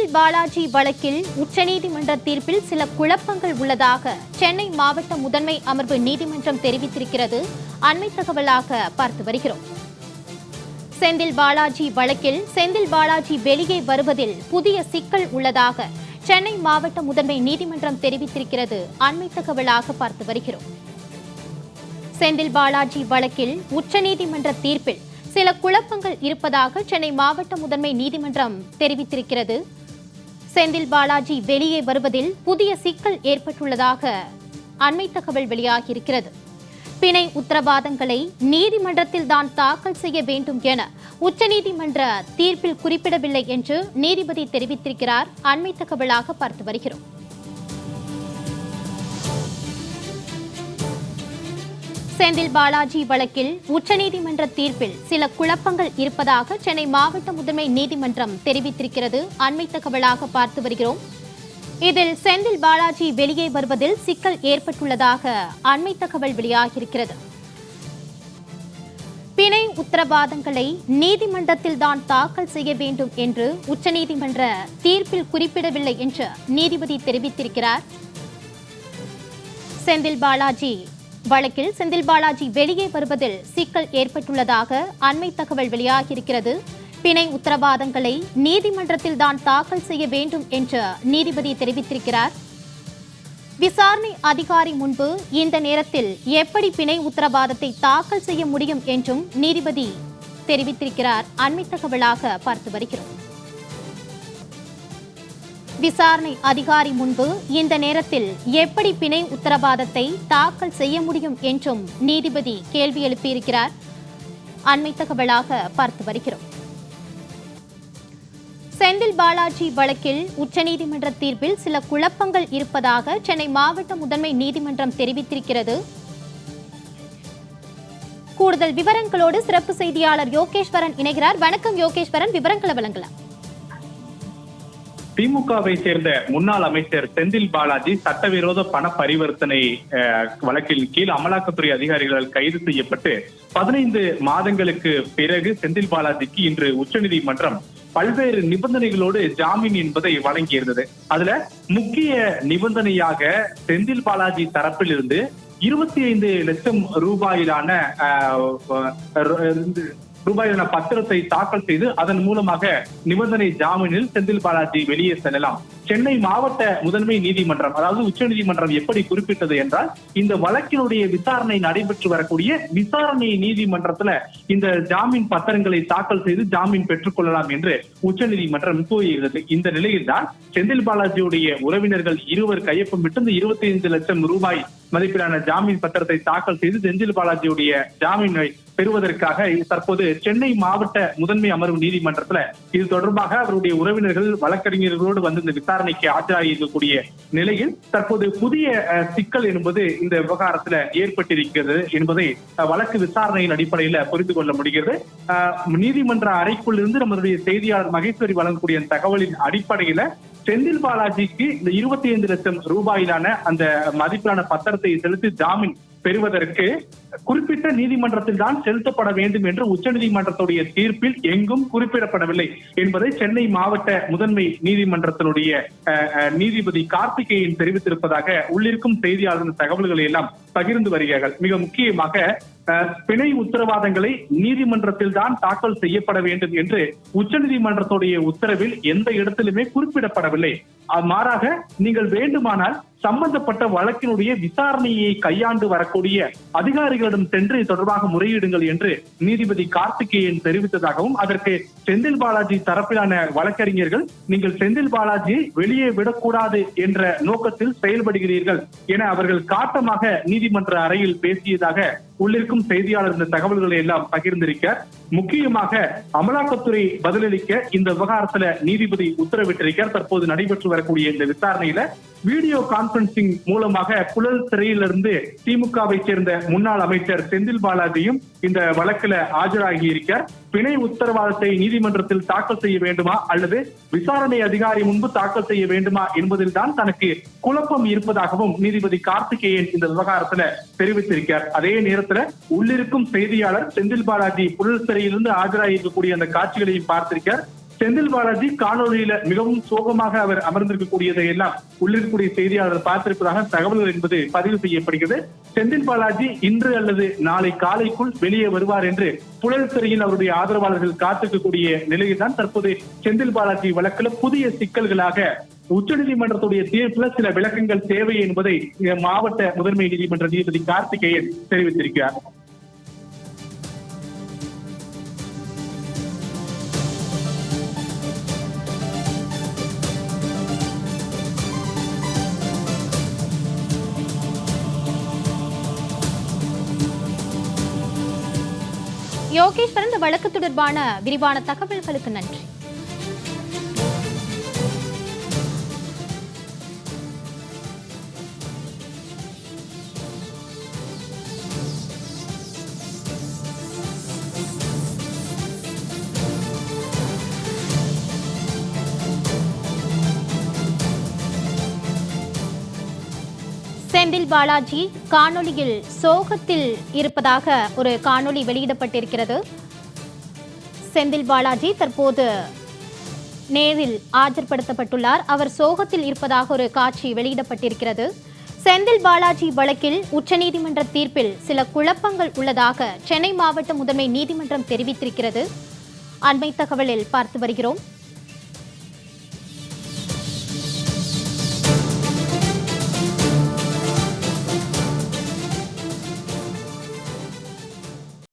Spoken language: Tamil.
செந்தில் பாலாஜி வழக்கில் உச்சநீதிமன்ற தீர்ப்பில் சில குழப்பங்கள் உள்ளதாக சென்னை மாவட்ட முதன்மை அமர்வு நீதிமன்றம் தெரிவித்திருக்கிறது. அண்மை தகவலாக பார்த்து வருகிறோம். செந்தில் பாலாஜி வழக்கில் செந்தில் பாலாஜி வெளியே வருவதில் புதிய சிக்கல் உள்ளதாக சென்னை மாவட்ட முதன்மை நீதிமன்றம் தெரிவித்திருக்கிறது. அண்மை தகவலாக பார்த்து வருகிறோம். செந்தில் பாலாஜி வழக்கில் உச்சநீதிமன்ற தீர்ப்பில் சில குழப்பங்கள் இருப்பதாக சென்னை மாவட்ட முதன்மை நீதிமன்றம் தெரிவித்திருக்கிறது. செந்தில் பாலாஜி வெளியே வருவதில் புதிய சிக்கல் ஏற்பட்டுள்ளதாக அண்மை தகவல் வெளியாகியிருக்கிறது. பிணை உத்தரவாதங்களை நீதிமன்றத்தில் தான் தாக்கல் செய்ய வேண்டும் என உச்சநீதிமன்ற தீர்ப்பில் குறிப்பிடவில்லை என்று நீதிபதி தெரிவித்திருக்கிறார். அண்மை தகவலாக பார்த்து வருகிறோம். செந்தில் பாலாஜி வழக்கில் உச்சநீதிமன்ற தீர்ப்பில் சில குழப்பங்கள் இருப்பதாக சென்னை மாவட்ட முதன்மை நீதிமன்றம் தெரிவித்திருக்கிறது. அண்மை தகவலாக பார்த்து வருகிறோம். இதில் செந்தில் பாலாஜி வெளியே வருவதில் சிக்கல் ஏற்பட்டுள்ளதாக அண்மை தகவல் வெளியாகியிருக்கிறது. பிணை உத்தரவாதங்களை நீதிமன்றத்தில் தான் தாக்கல் செய்ய வேண்டும் என்று உச்சநீதிமன்ற தீர்ப்பில் குறிப்பிடவில்லை என்று நீதிபதி தெரிவித்திருக்கிறார். செந்தில் பாலாஜி வழக்கில் செந்தில் பாலாஜி வெளியே வருவதில் சிக்கல் ஏற்பட்டுள்ளதாக அண்மை தகவல் வெளியாகியிருக்கிறது. பிணை உத்தரவாதங்களை நீதிமன்றத்தில் தான் தாக்கல் செய்ய வேண்டும் என்று நீதிபதி தெரிவித்திருக்கிறார். விசாரணை அதிகாரி முன்பு இந்த நேரத்தில் எப்படி பிணை உத்தரவாதத்தை தாக்கல் செய்ய முடியும் என்றும் நீதிபதி தெரிவித்திருக்கிறார். அண்மை தகவலாக பார்த்து வருகிறோம். விசாரணை அதிகாரி முன்பு இந்த நேரத்தில் எப்படி பிணை உத்தரவாதத்தை தாக்கல் செய்ய முடியும் என்றும் நீதிபதி கேள்வி எழுப்பியிருக்கிறார். அண்மை தகவலாக பார்த்து வருகிறோம். செந்தில் பாலாஜி வழக்கில் உச்சநீதிமன்ற தீர்ப்பில் சில குழப்பங்கள் இருப்பதாக சென்னை மாவட்ட முதன்மை நீதிமன்றம் தெரிவித்திருக்கிறது. கூடுதல் விவரங்களோடு சிறப்பு செய்தியாளர் யோகேஸ்வரன் இணைகிறார். வணக்கம் யோகேஸ்வரன், விவரங்களை வழங்கலாம். திமுகவை சேர்ந்த முன்னாள் அமைச்சர் செந்தில் பாலாஜி சட்டவிரோத பண பரிவர்த்தனை வழக்கின் கீழ் அமலாக்கத்துறை அதிகாரிகளால் கைது செய்யப்பட்டு 15 மாதங்களுக்கு பிறகு செந்தில் பாலாஜிக்கு இன்று உச்சநீதிமன்றம் பல்வேறு நிபந்தனைகளோடு ஜாமீன் என்பதை வழங்கியிருந்தது. அதுல முக்கிய நிபந்தனையாக செந்தில் பாலாஜி தரப்பில் இருந்து 25 லட்சம் ரூபாயிலான பத்திரத்தை தாக்கல் செய்து அதன் மூலமாக நிபந்தனை ஜாமீனில் செந்தில் பாலாஜி வெளியே செல்லலாம். சென்னை மாவட்ட முதன்மை நீதிமன்றம், அதாவது உச்சநீதிமன்றம் எப்படி குறிப்பிட்டது என்றால், இந்த வழக்கினுடைய விசாரணை நடைபெற்று வரக்கூடிய விசாரணை நீதிமன்றத்துல இந்த ஜாமீன் பத்திரங்களை தாக்கல் செய்து ஜாமீன் பெற்றுக் கொள்ளலாம் என்று உச்சநீதிமன்றம் கூறியிருந்தது. இந்த நிலையில் தான் செந்தில் பாலாஜியுடைய உறவினர்கள் இருவர் கையொப்பமிட்டு இந்த 25 லட்சம் ரூபாய் மதிப்பிலான ஜாமீன் பத்திரத்தை தாக்கல் செய்து செந்தில் பாலாஜியுடைய ஜாமீனை பெறுவதற்காக தற்போது சென்னை மாவட்ட முதன்மை அமர்வு நீதிமன்றத்துல இது தொடர்பாக அவருடைய உறவினர்கள் வழக்கறிஞர்களோடு வந்து இந்த விசாரணைக்கு ஆஜராகி இருக்கக்கூடிய நிலையில் தற்போது புதிய சிக்கல் என்பது இந்த விவகாரத்துல ஏற்பட்டிருக்கிறது என்பதை வழக்கு விசாரணையின் அடிப்படையில புரிந்து கொள்ள முடிகிறது. நீதிமன்ற அறைக்குள் இருந்து நம்மளுடைய செய்தியாளர் மகேஸ்வரி வழங்கக்கூடிய தகவலின் அடிப்படையில செந்தில் பாலாஜிக்கு இந்த 25 லட்சம் ரூபாயிலான அந்த மதிப்பிலான பத்திரத்தை செலுத்தி ஜாமீன் பெறுவதற்கு குறிப்பிட்ட நீதிமன்றத்தில் தான் செலுத்தப்பட வேண்டும் என்று உச்சநீதிமன்றத்துடைய தீர்ப்பில் எங்கும் குறிப்பிடப்படவில்லை என்பதை சென்னை மாவட்ட முதன்மை நீதிமன்றத்தினுடைய நீதிபதி கார்த்திகேயன் தெரிவித்திருப்பதாக உள்ளிருக்கும் செய்தியாளர்கள் தகவல்களை எல்லாம் பகிர்ந்து வருகிறார்கள். மிக முக்கியமாக பிணை உத்தரவாதங்களை நீதிமன்றத்தில் தான் தாக்கல் செய்யப்பட வேண்டும் என்று உச்சநீதிமன்றத்துடைய உத்தரவில் எந்த இடத்திலுமே குறிப்பிடப்படவில்லை. மாறாக நீங்கள் வேண்டுமானால் சம்பந்தப்பட்ட வழக்கினுடைய விசாரணையை கையாண்டு வரக்கூடிய அதிகாரிகளிடம் சென்று தொடர்பாக முறையிடுங்கள் என்று நீதிபதி கார்த்திகேயன் தெரிவித்ததாகவும், அதற்கு செந்தில் பாலாஜி தரப்பிலான வழக்கறிஞர்கள் நீங்கள் செந்தில் பாலாஜியை வெளியே விடக்கூடாது என்ற நோக்கத்தில் செயல்படுகிறீர்கள் என அவர்கள் காட்டமாக நீதிமன்ற அறையில் பேசியதாக உள்ளிருக்கும் செய்தியாளர் இந்த தகவல்களை எல்லாம் பகிர்ந்திருக்கிறார். முக்கியமாக அமலாக்கத்துறை பதிலளிக்க இந்த விவகாரத்துல நீதிபதி உத்தரவிட்டிருக்கிறார். தற்போது நடைபெற்று வரக்கூடிய இந்த விசாரணையில வீடியோ கான்பரன்சிங் மூலமாக புழல் சிறையிலிருந்து திமுகவை சேர்ந்த முன்னாள் அமைச்சர் செந்தில் பாலாஜியும் இந்த வழக்குல ஆஜராகி இருக்கிறார். பிணை உத்தரவாதத்தை நீதிமன்றத்தில் தாக்கல் செய்ய வேண்டுமா அல்லது விசாரணை அதிகாரி முன்பு தாக்கல் செய்ய வேண்டுமா என்பதில் தான் தனக்கு குழப்பம் இருப்பதாகவும் நீதிபதி கார்த்திகேயன் இந்த விவகாரத்துல தெரிவித்திருக்கிறார். அதே நேரத்துல உள்ளிருக்கும் செய்தியாளர் செந்தில் பாலாஜி புழல் சிறையிலிருந்து ஆஜராகி இருக்கக்கூடிய அந்த காட்சிகளையும் பார்த்திருக்கிறார். செந்தில் பாலாஜி காணொலியில மிகவும் சோகமாக அவர் அமர்ந்திருக்கக்கூடியதை எல்லாம் உள்ளிருக்கக்கூடிய செய்தியாளர் பார்த்திருப்பதாக தகவல்கள் என்பது பதிவு செய்யப்படுகிறது. செந்தில் பாலாஜி இன்று அல்லது நாளை காலைக்குள் வெளியே வருவார் என்று புழல் சிறையில் அவருடைய ஆதரவாளர்கள் காத்திருக்கக்கூடிய நிலையில்தான் தற்போது செந்தில் பாலாஜி வழக்குல புதிய சிக்கல்களாக உச்சநீதிமன்றத்துடைய தீர்ப்புல சில விளக்கங்கள் தேவை என்பதை மாவட்ட முதன்மை நீதிமன்ற நீதிபதி கார்த்திகேயன் தெரிவித்திருக்கிறார். யோகேஸ்வரன், இந்த வழக்கு தொடர்பான விரிவான தகவல்களுக்கு நன்றி. செந்தில் பாலாஜி காணொலியில் சோகத்தில் இருப்பதாக ஒரு காணொலி வெளியிடப்பட்டிருக்கிறது. செந்தில் பாலாஜி தற்போது நேரில் ஆஜர்படுத்தப்பட்டுள்ளார். அவர் சோகத்தில் இருப்பதாக ஒரு காட்சி வெளியிடப்பட்டிருக்கிறது. செந்தில் பாலாஜி வழக்கில் உச்சநீதிமன்ற தீர்ப்பில் சில குழப்பங்கள் உள்ளதாக சென்னை மாவட்ட முதன்மை நீதிமன்றம் தெரிவித்திருக்கிறது. அண்மை தகவலில் பார்த்து வருகிறோம்.